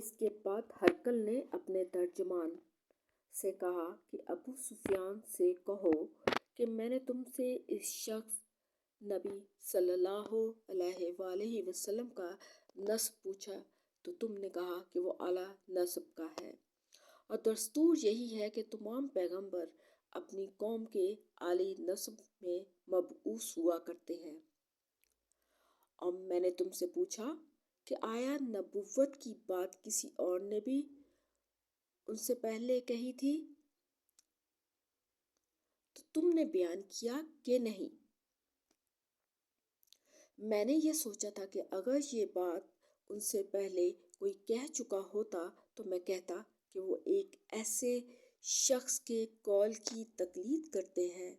اس کے بعد ہرقل نے اپنے ترجمان سے کہا کہ ابو سفیان سے کہو کہ میں نے تم سے اس شخص نبی صلی اللہ علیہ وآلہ وسلم کا نسب پوچھا تو تم نے کہا کہ وہ اعلیٰ نسب کا ہے، اور دستور یہی ہے کہ تمام پیغمبر اپنی قوم کے اعلی نسب میں مبعوث ہوا کرتے ہیں۔ اور میں نے تم سے پوچھا کہ آیا نبوت کی بات کسی اور نے بھی ان سے پہلے کہی تھی؟ تو تم نے بیان کیا کہ نہیں۔ میں نے یہ سوچا تھا کہ اگر یہ بات ان سے پہلے کوئی کہہ چکا ہوتا تو میں کہتا کہ وہ ایک ایسے شخص کے قول کی تقلید کرتے ہیں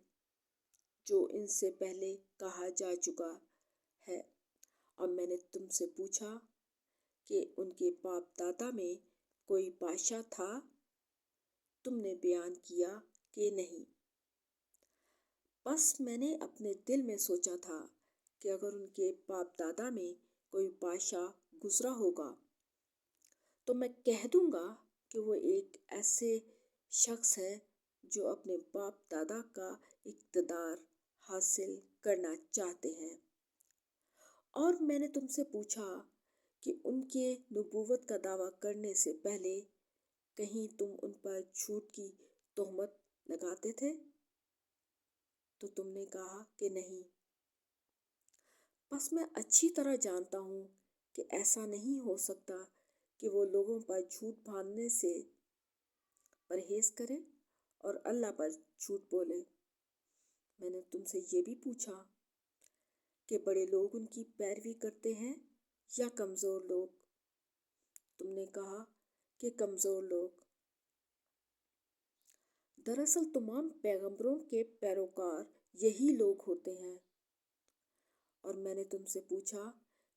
جو ان سے پہلے کہا جا چکا ہے۔ اور میں نے تم سے پوچھا کہ ان کے باپ دادا میں کوئی بادشاہ تھا؟ تم نے بیان کیا کہ نہیں۔ بس میں نے اپنے دل میں سوچا تھا کہ اگر ان کے باپ دادا میں کوئی بادشاہ گزرا ہوگا تو میں کہہ دوں گا کہ وہ ایک ایسے شخص ہے جو اپنے باپ دادا کا اقتدار حاصل کرنا چاہتے ہیں۔ اور میں نے تم سے پوچھا کہ ان کے نبوت کا دعویٰ کرنے سے پہلے کہیں تم ان پر جھوٹ کی تہمت لگاتے تھے؟ تو تم نے کہا کہ نہیں۔ بس میں اچھی طرح جانتا ہوں کہ ایسا نہیں ہو سکتا کہ وہ لوگوں پر جھوٹ باندھنے سے پرہیز کرے اور اللہ پر جھوٹ بولے۔ میں نے تم سے یہ بھی پوچھا کہ بڑے لوگ ان کی پیروی کرتے ہیں یا کمزور لوگ؟ تم نے کہا کہ کمزور لوگ۔ دراصل تمام پیغمبروں کے پیروکار یہی لوگ ہوتے ہیں۔ اور میں نے تم سے پوچھا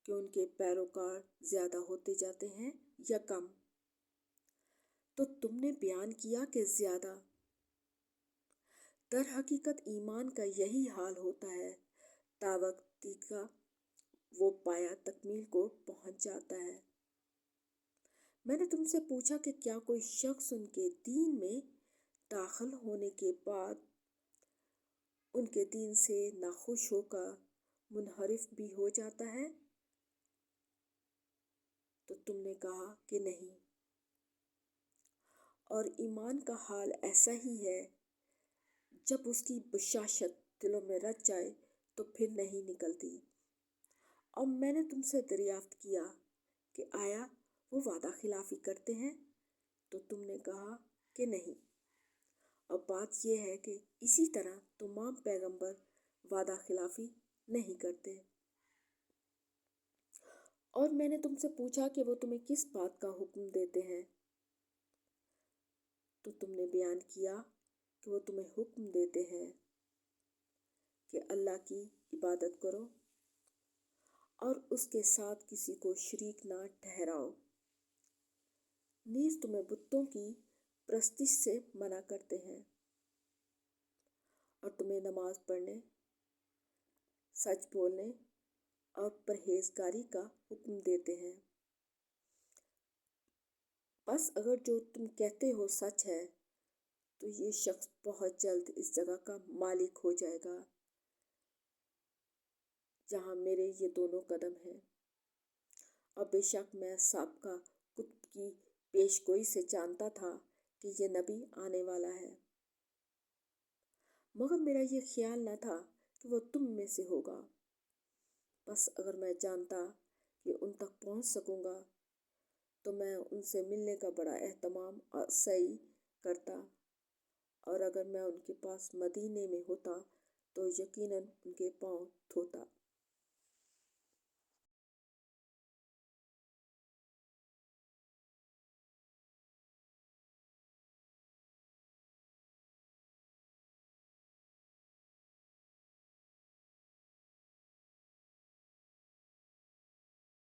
کہ ان کے پیروکار زیادہ ہوتے جاتے ہیں یا کم؟ تو تم نے بیان کیا کہ زیادہ۔ در حقیقت ایمان کا یہی حال ہوتا ہے، تا وقت کا وہ پایا تکمیل کو پہنچ جاتا ہے۔ میں نے تم سے پوچھا کہ کیا کوئی شخص ان کے دین میں داخل ہونے کے بعد ان کے دین سے ناخوش ہو کر منحرف بھی ہو جاتا ہے؟ تو تم نے کہا کہ نہیں۔ اور ایمان کا حال ایسا ہی ہے، جب اس کی بشاشت دلوں میں رچ جائے تو پھر نہیں نکلتی۔ اور میں نے تم سے دریافت کیا کہ آیا وہ وعدہ خلافی کرتے ہیں؟ تو تم نے کہا کہ نہیں۔ اور بات یہ ہے کہ اسی طرح تمام پیغمبر وعدہ خلافی نہیں کرتے۔ اور میں نے تم سے پوچھا کہ وہ تمہیں کس بات کا حکم دیتے ہیں؟ تو تم نے بیان کیا کہ وہ تمہیں حکم دیتے ہیں کہ اللہ کی عبادت کرو اور اس کے ساتھ کسی کو شریک نہ ٹھہراؤ، نیز تمہیں بتوں کی پرستش سے منع کرتے ہیں، اور تمہیں نماز پڑھنے، سچ بولنے اور پرہیزگاری کا حکم دیتے ہیں۔ بس اگر جو تم کہتے ہو سچ ہے تو یہ شخص بہت جلد اس جگہ کا مالک ہو جائے گا جہاں میرے یہ دونوں قدم ہیں۔ اور بے شک میں سابقہ کتب کی پیش گوئی سے جانتا تھا کہ یہ نبی آنے والا ہے، مگر میرا یہ خیال نہ تھا کہ وہ تم میں سے ہوگا۔ بس اگر میں جانتا کہ ان تک پہنچ سکوں گا تو میں ان سے ملنے کا بڑا اہتمام اور سعی کرتا، اور اگر میں ان کے پاس مدینے میں ہوتا تو یقیناً ان کے پاؤں دھوتا۔